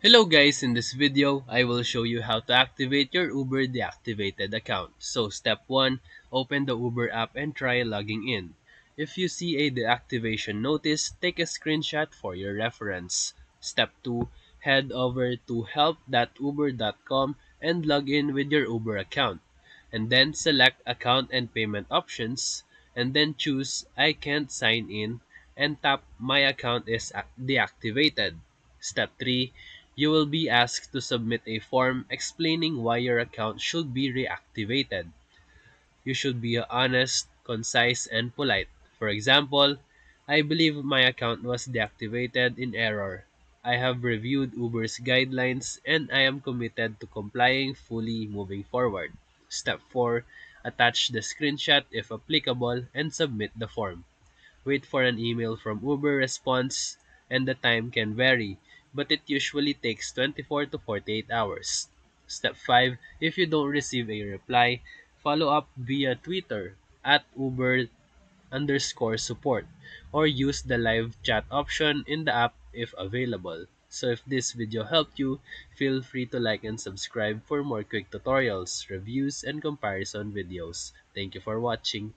Hello guys, in this video, I will show you how to activate your Uber deactivated account. So step 1, open the Uber app and try logging in. If you see a deactivation notice, take a screenshot for your reference. Step 2, head over to help.uber.com and log in with your Uber account. And then select account and payment options and then choose I can't sign in and tap my account is deactivated. Step 3, you will be asked to submit a form explaining why your account should be reactivated. You should be honest, concise, and polite. For example, I believe my account was deactivated in error. I have reviewed Uber's guidelines and I am committed to complying fully moving forward. Step 4. Attach the screenshot if applicable and submit the form. Wait for an email from Uber response, and the time can vary, but it usually takes 24 to 48 hours. Step 5. If you don't receive a reply, follow up via Twitter at Uber underscore support or use the live chat option in the app if available. So if this video helped you, feel free to like and subscribe for more quick tutorials, reviews, and comparison videos. Thank you for watching.